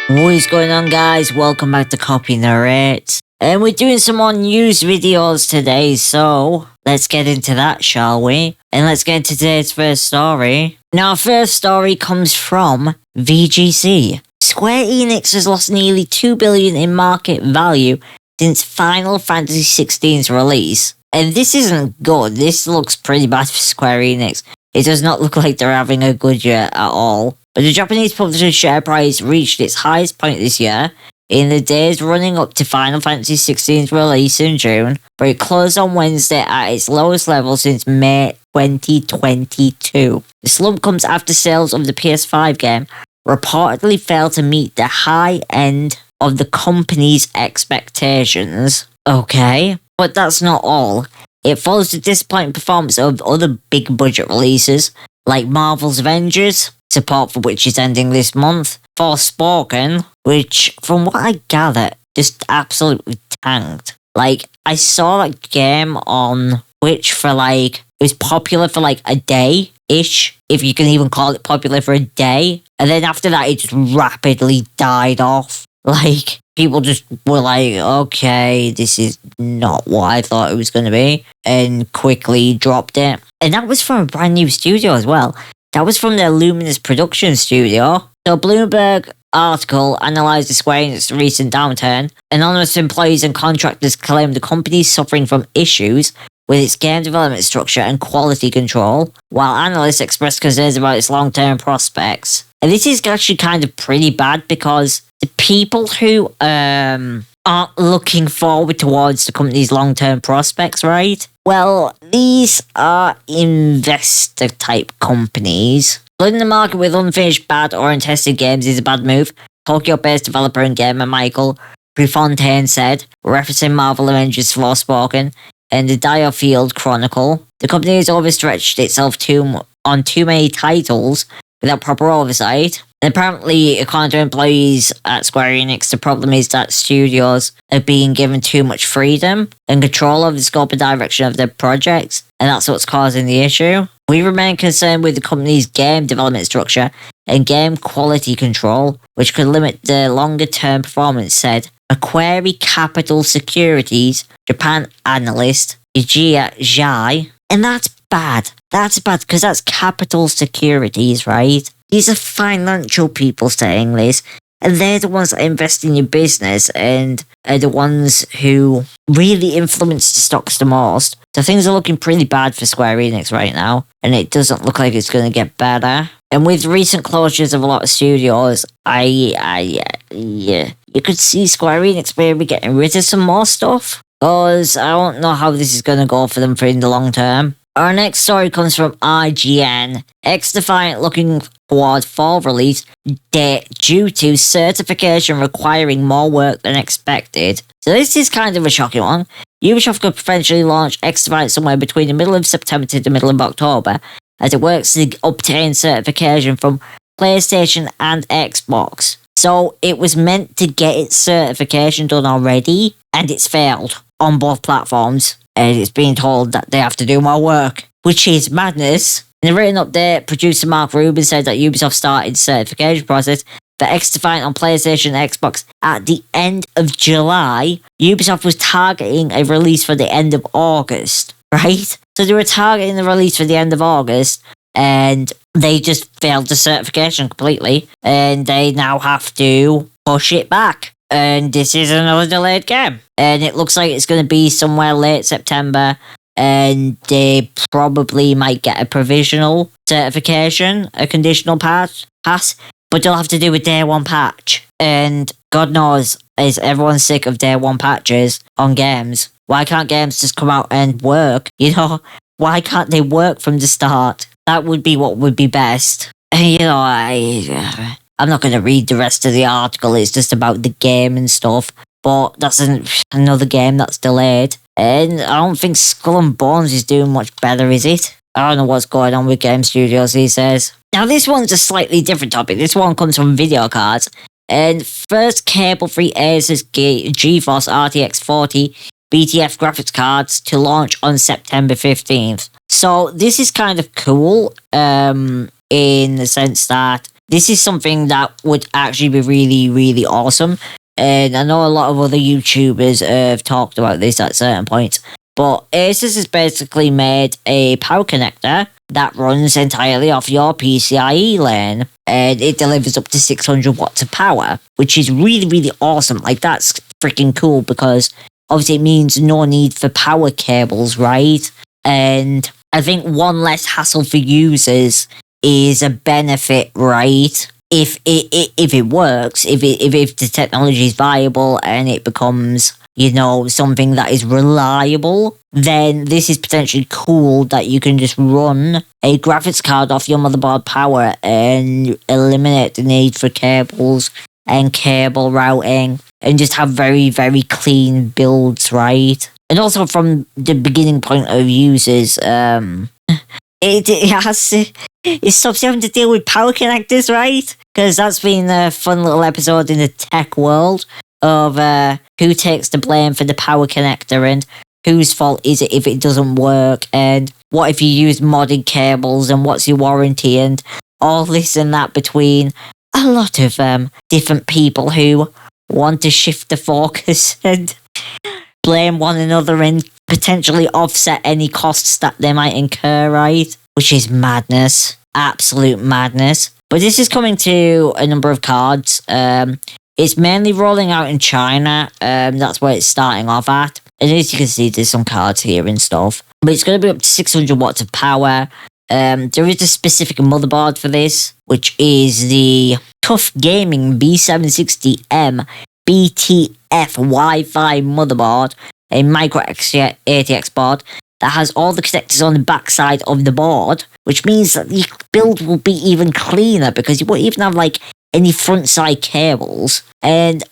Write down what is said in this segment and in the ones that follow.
What is going on, guys? Welcome back to Copy Narrate. And we're doing some more news videos today, so let's get into that, shall we? And let's get into today's first story. Now, our first story comes from VGC. Square Enix has lost nearly $2 billion in market value since Final Fantasy XVI's release. And this isn't good. This looks pretty bad for Square Enix. It does not look like they're having a good year at all. But the Japanese publisher's share price reached its highest point this year in the days running up to Final Fantasy XVI's release in June, but it closed on Wednesday at its lowest level since May 2022. The slump comes after sales of the PS5 game reportedly failed to meet the high end of the company's expectations. Okay, but that's not all. It follows the disappointing performance of other big budget releases like Marvel's Avengers, support for which is ending this month, Forspoken, which from what I gather just absolutely tanked. Like, I saw that game on Twitch for it was popular for a day-ish, if you can even call it popular for a day, and then after that it just rapidly died off. People just were like, okay, this is not what I thought it was going to be, and quickly dropped it. And that was from a brand new studio as well. That was from their Luminous production studio. So Bloomberg article analysed the Square Enix's recent downturn. Anonymous employees and contractors claim the company is suffering from issues with its game development structure and quality control, while analysts expressed concerns about its long-term prospects. And this is actually kind of pretty bad because the people who aren't looking forward towards the company's long-term prospects, right? Well, these are investor-type companies. Flooding the market with unfinished, bad, or untested games is a bad move, Tokyo-based developer and gamer Michael Prefontaine said, referencing Marvel Avengers Forspoken and the Diofield Chronicle. The company has overstretched itself on too many titles without proper oversight. And apparently, according to employees at Square Enix, the problem is that studios are being given too much freedom and control over the scope and direction of their projects, and that's what's causing the issue. We remain concerned with the company's game development structure and game quality control, which could limit the longer-term performance, said Macquarie Capital Securities Japan analyst Yujia Zhai. And that's bad. That's bad because that's Capital Securities, right? These are financial people saying this, and they're the ones that invest in your business and are the ones who really influence the stocks the most. So things are looking pretty bad for Square Enix right now, and it doesn't look like it's going to get better. And with recent closures of a lot of studios, you could see Square Enix maybe getting rid of some more stuff, because I don't know how this is going to go for them in the long term. Our next story comes from IGN. XDefiant looking toward fall release date due to certification requiring more work than expected. So this is kind of a shocking one. Ubisoft could potentially launch XDefiant somewhere between the middle of September to the middle of October as it works to obtain certification from PlayStation and Xbox. So it was meant to get its certification done already, and it's failed on both platforms. And it's being told that they have to do more work, which is madness. In a written update, producer Mark Rubin said that Ubisoft started the certification process for XDefiant on PlayStation and Xbox at the end of July. Ubisoft was targeting a release for the end of August, right? So they were targeting the release for the end of August, and they just failed the certification completely, and they now have to push it back. And this is another delayed game. And it looks like it's going to be somewhere late September. And they probably might get a provisional certification, a conditional pass. But they'll have to do a day one patch. And God knows, is everyone sick of day one patches on games? Why can't games just come out and work? Why can't they work from the start? That would be what would be best. And, I'm not going to read the rest of the article, it's just about the game and stuff, but that's another game that's delayed. And I don't think Skull and Bones is doing much better, is it? I don't know what's going on with game studios these days. Now this one's a slightly different topic. This one comes from video cards. And first cable-free ASUS GeForce RTX 40 BTF graphics cards to launch on September 15th. So this is kind of cool in the sense that this is something that would actually be really, really awesome. And I know a lot of other YouTubers have talked about this at certain points. But ASUS has basically made a power connector that runs entirely off your PCIe lane. And it delivers up to 600 watts of power, which is really, really awesome. Like, that's freaking cool because obviously it means no need for power cables, right? And I think one less hassle for users is a benefit, right? If it works, if the technology is viable and it becomes, you know, something that is reliable, then this is potentially cool that you can just run a graphics card off your motherboard power and eliminate the need for cables and cable routing and just have very, very clean builds, right? And also from the beginning point of users, it stops you having to deal with power connectors, right? Because that's been a fun little episode in the tech world of who takes the blame for the power connector and whose fault is it if it doesn't work, and what if you use modded cables and what's your warranty, and all this and that between a lot of different people who want to shift the focus and blame one another and potentially offset any costs that they might incur, right? Which is madness. Absolute madness. But this is coming to a number of cards. It's mainly rolling out in China. That's where it's starting off at. And as you can see, there's some cards here and stuff. But it's going to be up to 600 watts of power. There is a specific motherboard for this, which is the Tough Gaming B760M BTF Wi-Fi motherboard, a micro ATX board that has all the connectors on the backside of the board, which means that the build will be even cleaner because you won't even have like any front side cables. And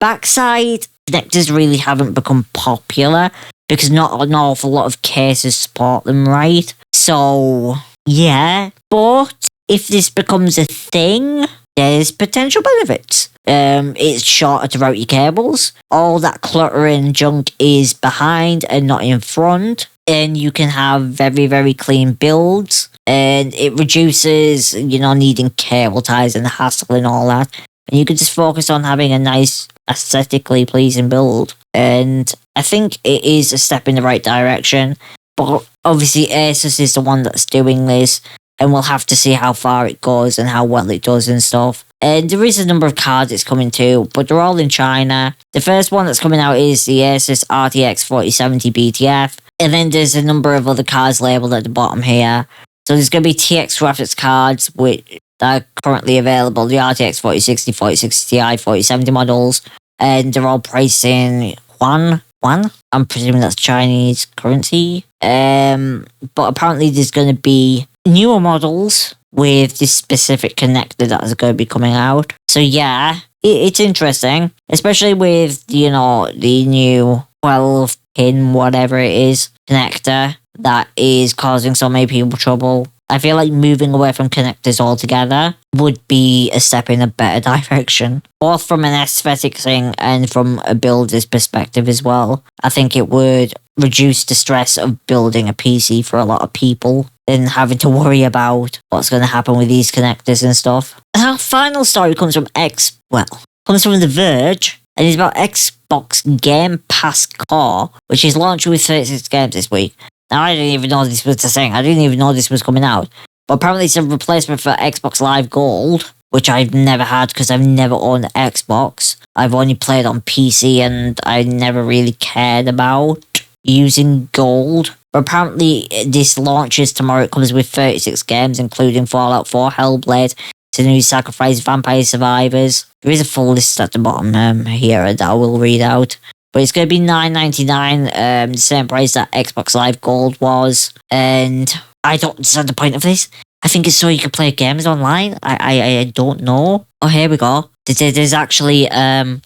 backside connectors really haven't become popular because not an awful lot of cases support them, right? So yeah, but if this becomes a thing, there's potential benefits. It's shorter to route your cables. All that cluttering junk is behind and not in front. And you can have very, very clean builds. And it reduces, you know, needing cable ties and hassle and all that. And you can just focus on having a nice, aesthetically pleasing build. And I think it is a step in the right direction. But obviously ASUS is the one that's doing this. And we'll have to see how far it goes and how well it does and stuff. And there is a number of cards it's coming to, but they're all in China. The first one that's coming out is the ASUS RTX 4070 BTF. And then there's a number of other cards labelled at the bottom here. So there's going to be TX graphics cards that are currently available. The RTX 4060, 4060 Ti, 4070 models. And they're all priced in Yuan. I'm presuming that's Chinese currency. But apparently there's going to be newer models with this specific connector that is going to be coming out. So yeah, it's interesting, especially with, you know, the new 12-pin, whatever it is, connector that is causing so many people trouble. I feel like moving away from connectors altogether would be a step in a better direction, both from an aesthetic thing and from a builder's perspective as well. I think it would reduce the stress of building a PC for a lot of people and having to worry about what's going to happen with these connectors and stuff. And our final story comes from The Verge, and it's about Xbox Game Pass Core, which is launched with 36 games this week. Now, I didn't even know this was a thing. I didn't even know this was coming out. But apparently it's a replacement for Xbox Live Gold, which I've never had because I've never owned an Xbox. I've only played on PC and I never really cared about using Gold. But apparently this launches tomorrow. It comes with 36 games, including Fallout 4, Hellblade, Senua's Sacrifice, Vampire Survivors. There is a full list at the bottom here that I will read out. But it's going to be $9.99, the same price that Xbox Live Gold was. And I don't understand the point of this. I think it's so you can play games online. I don't know. Oh, here we go. There's actually a nice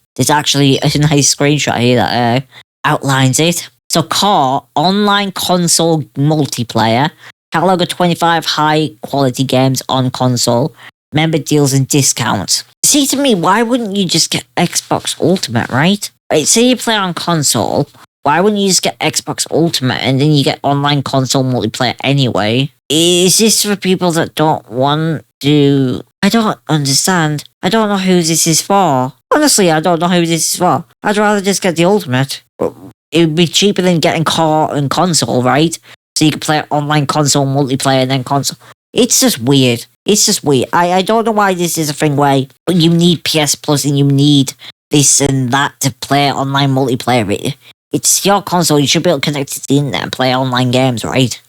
screenshot here that outlines it. So Core, online console multiplayer, catalog of 25 high-quality games on console, member deals and discounts. See, to me, why wouldn't you just get Xbox Ultimate, right? Right, say you play on console, why wouldn't you just get Xbox Ultimate and then you get online console multiplayer anyway? Is this for people that don't want I don't understand. I don't know who this is for. Honestly, I don't know who this is for. I'd rather just get the Ultimate. It would be cheaper than getting core and console, right? So you can play online console multiplayer and then console. It's just weird. It's just weird. I don't know why this is a thing where you need PS Plus and you need this and that to play online multiplayer. It's your console. You should be able to connect it to the internet and play online games, right?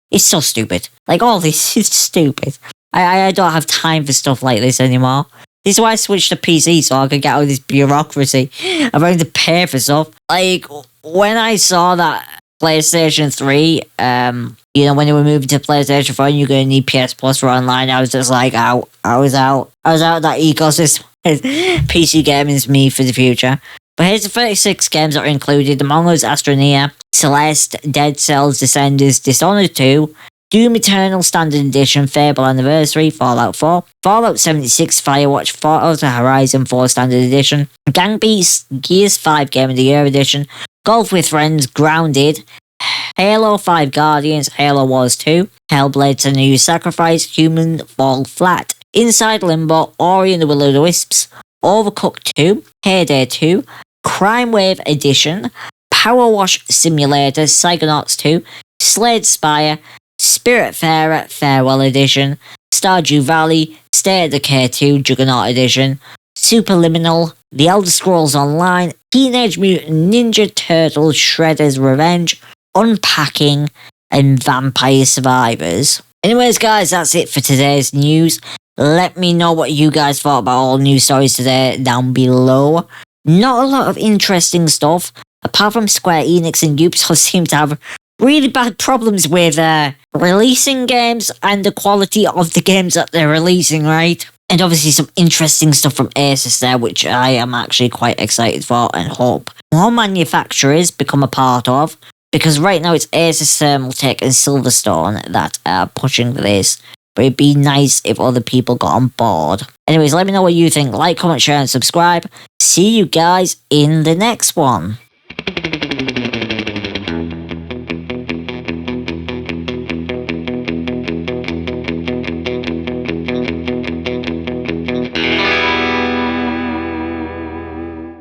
It's so stupid. Like, all this is stupid. I don't have time for stuff like this anymore. This is why I switched to PC, so I could get out of this bureaucracy. I'm having to pay for stuff. Like, when I saw that PlayStation 3, when they were moving to PlayStation 4 and you're going to need PS Plus for online, I was just like, out. I was out of that ecosystem. PC gaming's me for the future. But here's the 36 games that are included: Among Us, Astroneer, Celeste, Dead Cells, Descenders, Dishonored 2, Doom Eternal Standard Edition, Fable Anniversary, Fallout 4, Fallout 76, Firewatch, Forza Horizon 4 Standard Edition, Gang Beasts, Gears 5 Game of the Year Edition, Golf with Friends, Grounded, Halo 5 Guardians, Halo Wars 2, Hellblade: Senua's Sacrifice, Human Fall Flat, Inside Limbo, Ori and the Will of the Wisps, Overcooked 2, Payday 2, Crime Wave Edition, Power Wash Simulator, Psychonauts 2, Slade Spire, Spiritfarer Farewell Edition, Stardew Valley, State of Decay 2 Juggernaut Edition, Superliminal, The Elder Scrolls Online, Teenage Mutant Ninja Turtles Shredder's Revenge, Unpacking, and Vampire Survivors. Anyways, guys, that's it for today's news. Let me know what you guys thought about all news stories today down below. Not a lot of interesting stuff, apart from Square Enix and Ubisoft seem to have really bad problems with releasing games and the quality of the games that they're releasing, right? And obviously some interesting stuff from ASUS there, which I am actually quite excited for and hope more manufacturers become a part of. Because right now it's ASUS, Thermaltake and Silverstone that are pushing for this. But it'd be nice if other people got on board. Anyways, let me know what you think. Like, comment, share and subscribe. See you guys in the next one.